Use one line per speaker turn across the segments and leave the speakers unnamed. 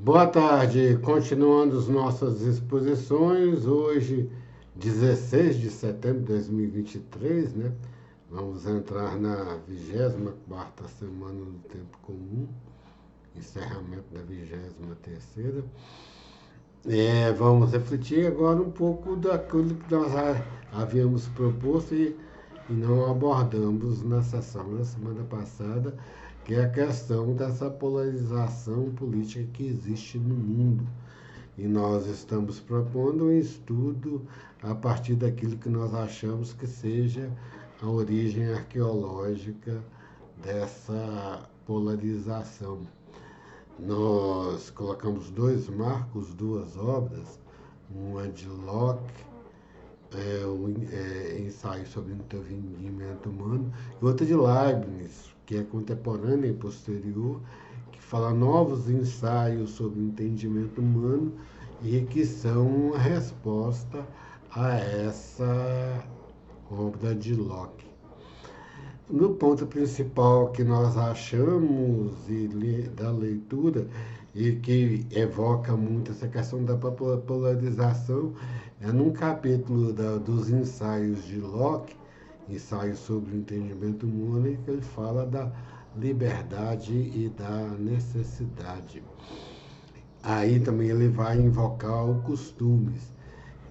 Boa tarde, continuando as nossas exposições, hoje, 16 de setembro de 2023, né? Vamos entrar na 24ª semana do tempo comum, encerramento da 23ª. Vamos refletir agora um pouco daquilo que nós havíamos proposto e não abordamos na sessão da semana passada, que é a questão dessa polarização política que existe no mundo. E nós estamos propondo um estudo a partir daquilo que nós achamos que seja a origem arqueológica dessa polarização. Nós colocamos dois marcos, duas obras, uma de Locke, o ensaio sobre o entendimento humano, e outra de Leibniz, que é contemporânea e posterior, que fala novos ensaios sobre o entendimento humano e que são uma resposta a essa obra de Locke. No ponto principal que nós achamos da leitura e que evoca muito essa questão da polarização é num capítulo dos ensaios de Locke, ensaios sobre o entendimento humano, em que ele fala da liberdade e da necessidade. Aí também ele vai invocar os costumes.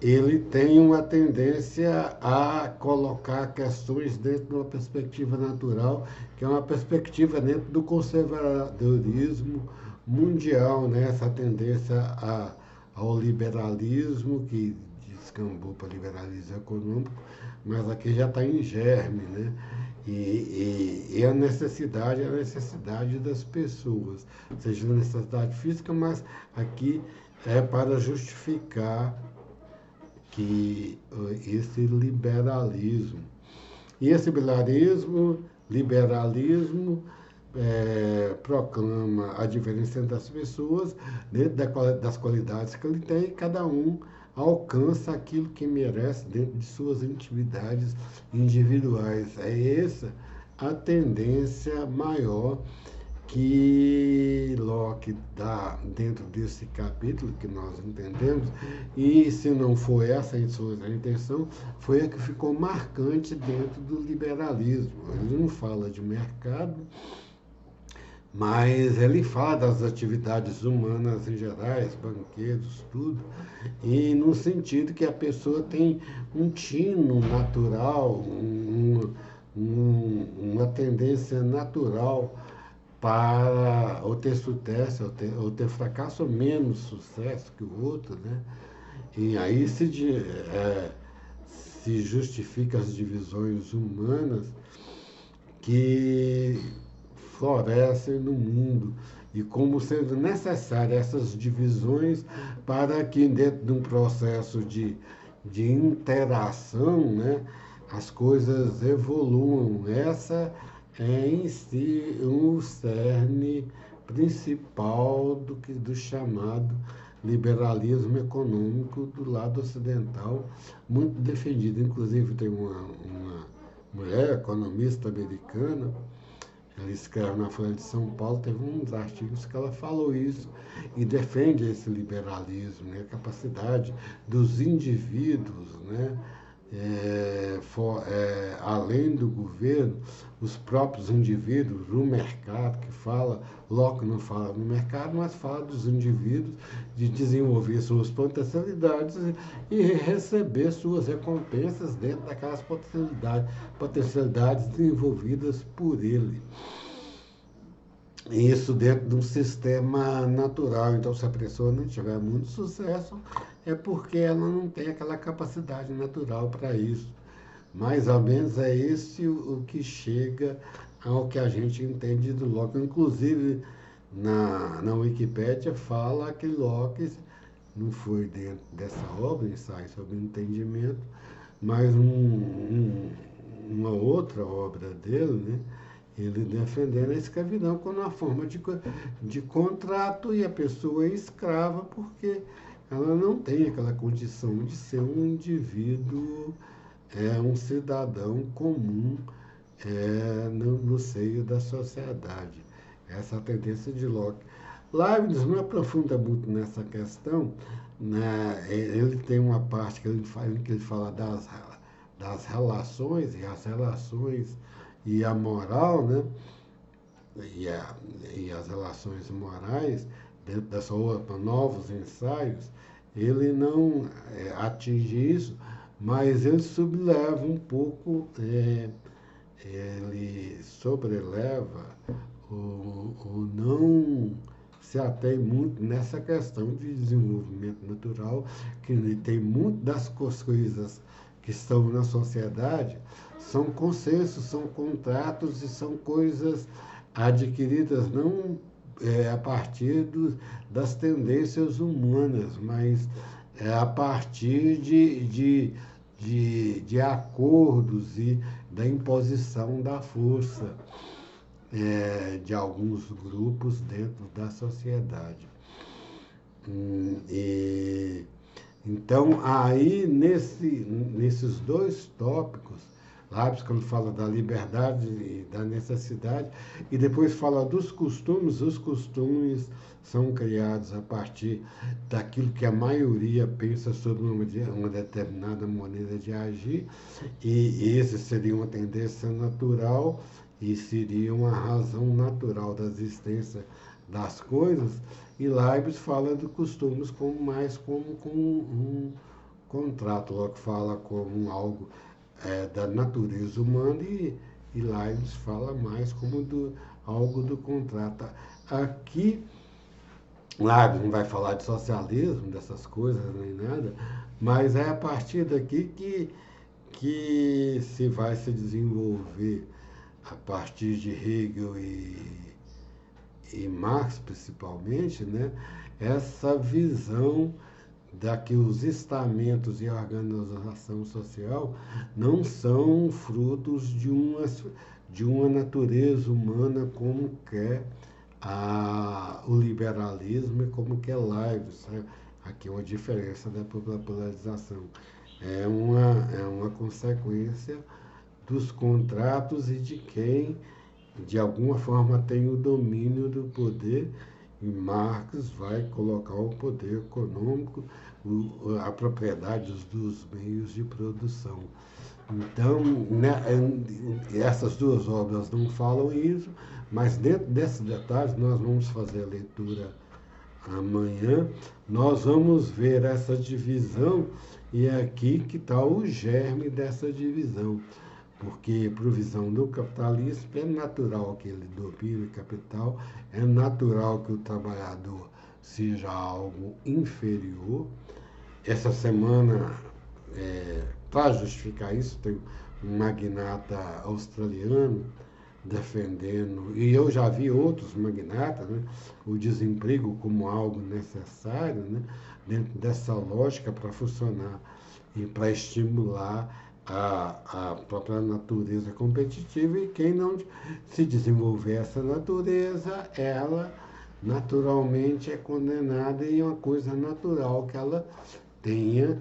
Ele tem uma tendência a colocar questões dentro de uma perspectiva natural, que é uma perspectiva dentro do conservadorismo mundial, né? Essa tendência ao liberalismo, que descambou para liberalismo econômico, mas aqui já está em germe, né? E a necessidade é a necessidade das pessoas, seja a necessidade física, mas aqui é para justificar que esse liberalismo. E esse liberalismo proclama a diferença das pessoas dentro das qualidades que ele tem, e cada um alcança aquilo que merece dentro de suas intimidades individuais. É essa a tendência maior que Locke dá dentro desse capítulo que nós entendemos, e se não foi essa a intenção, foi a que ficou marcante dentro do liberalismo. Ele não fala de mercado, mas ele fala das atividades humanas em gerais, banqueiros, tudo, e no sentido que a pessoa tem um tino natural, uma tendência natural para ou ter sucesso, ou ter fracasso ou menos sucesso que o outro, né? E aí se justifica as divisões humanas que florescem no mundo e como sendo necessárias essas divisões para que dentro de um processo de interação, né, as coisas evoluam. Essa é em si o cerne principal do chamado liberalismo econômico do lado ocidental, muito defendido. Inclusive tem uma mulher economista americana, ela escreve na Folha de São Paulo, teve uns artigos que ela falou isso e defende esse liberalismo, né? A capacidade dos indivíduos, né? Além do governo, os próprios indivíduos, o mercado que fala, Locke não fala no mercado, mas fala dos indivíduos de desenvolver suas potencialidades e receber suas recompensas dentro daquelas potencialidades desenvolvidas por ele. Isso dentro de um sistema natural. Então, se a pessoa não tiver muito sucesso, é porque ela não tem aquela capacidade natural para isso. Mais ou menos é esse o que chega ao que a gente entende do Locke. Inclusive, na Wikipédia fala que Locke não foi dentro dessa obra, ensaio sobre o entendimento, mas uma outra obra dele, né? Ele defendendo a escravidão como uma forma de contrato, e a pessoa é escrava porque ela não tem aquela condição de ser um indivíduo, um cidadão comum no seio da sociedade. Essa é a tendência de Locke. Leibniz não aprofunda muito nessa questão, né? Ele tem uma parte que ele fala das relações, e as relações e a moral, né? e, a, e as relações morais, dentro dessa outra, novos ensaios, ele não atinge isso, mas ele subleva um pouco, ele sobreleva o não se atém muito nessa questão de desenvolvimento natural, que tem muito das coisas que estão na sociedade, são consensos, são contratos e são coisas adquiridas não a partir das tendências humanas, mas a partir de acordos e da imposição da força de alguns grupos dentro da sociedade. E, então, aí, nesses dois tópicos, Leibniz, quando fala da liberdade e da necessidade, e depois fala dos costumes, os costumes são criados a partir daquilo que a maioria pensa sobre uma determinada maneira de agir, e esse seria uma tendência natural e seria uma razão natural da existência das coisas, e Leibniz fala de costumes como um contrato, logo fala como algo da natureza humana, e Leibniz fala mais como algo do contrato. Aqui, Leibniz não vai falar de socialismo, dessas coisas, nem nada, mas é a partir daqui que se vai se desenvolver, a partir de Hegel e Marx principalmente, né, essa visão que os estamentos e a organização social não são frutos de uma natureza humana como quer o liberalismo e como quer Leibniz. Né? Aqui é uma diferença da polarização. É uma consequência dos contratos e de quem, de alguma forma, tem o domínio do poder, e Marx vai colocar o poder econômico, a propriedade dos meios de produção. Então, né, essas duas obras não falam isso, mas dentro desses detalhes nós vamos fazer a leitura amanhã, nós vamos ver essa divisão, e é aqui que está o germe dessa divisão. Porque, para a visão do capitalismo, é natural que ele domine o capital, é natural que o trabalhador seja algo inferior. Essa semana, para justificar isso, tem um magnata australiano defendendo, e eu já vi outros magnatas, né, o desemprego como algo necessário, né, dentro dessa lógica para funcionar e para estimular a própria natureza competitiva, e quem não se desenvolver essa natureza, ela naturalmente é condenada, e é uma coisa natural que ela venha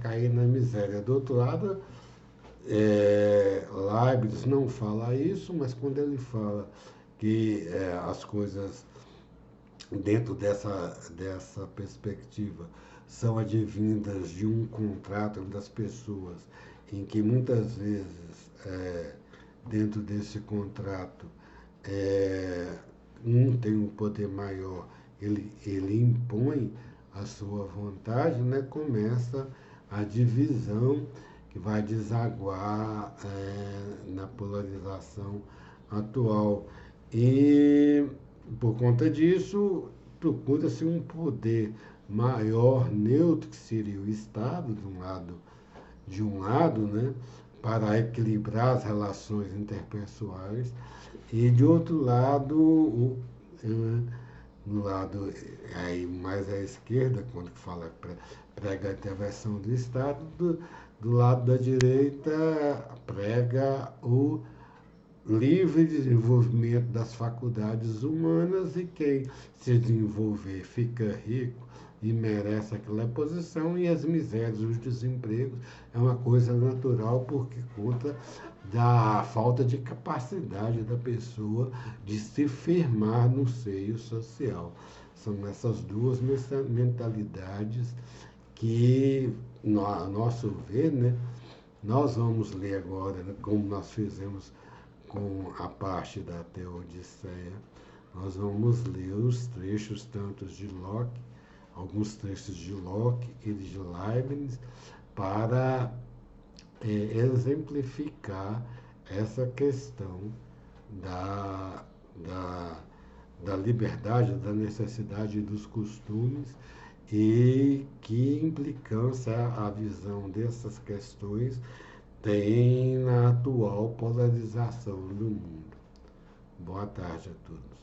cair na miséria. Do outro lado, Leibniz não fala isso, mas quando ele fala que as coisas dentro dessa perspectiva são advindas de um contrato das pessoas, em que muitas vezes, dentro desse contrato, um tem um poder maior, ele impõe a sua vontade, né? Começa a divisão que vai desaguar na polarização atual. E, por conta disso, procura-se um poder maior, neutro, que seria o Estado, de um lado, né, para equilibrar as relações interpessoais, e de outro lado, no lado aí mais à esquerda, quando fala prega a intervenção do Estado, do lado da direita prega o livre desenvolvimento das faculdades humanas, e quem se desenvolver fica rico, e merece aquela posição, e as misérias, os desempregos é uma coisa natural porque conta da falta de capacidade da pessoa de se firmar no seio social. São essas duas mentalidades que, a nosso ver, né, nós vamos ler agora, né, como nós fizemos com a parte da Teodiceia, nós vamos ler os trechos tanto de Locke, alguns trechos de Locke e de Leibniz, para exemplificar essa questão da, da, da liberdade, da necessidade dos costumes e que implicância a visão dessas questões tem na atual polarização do mundo. Boa tarde a todos.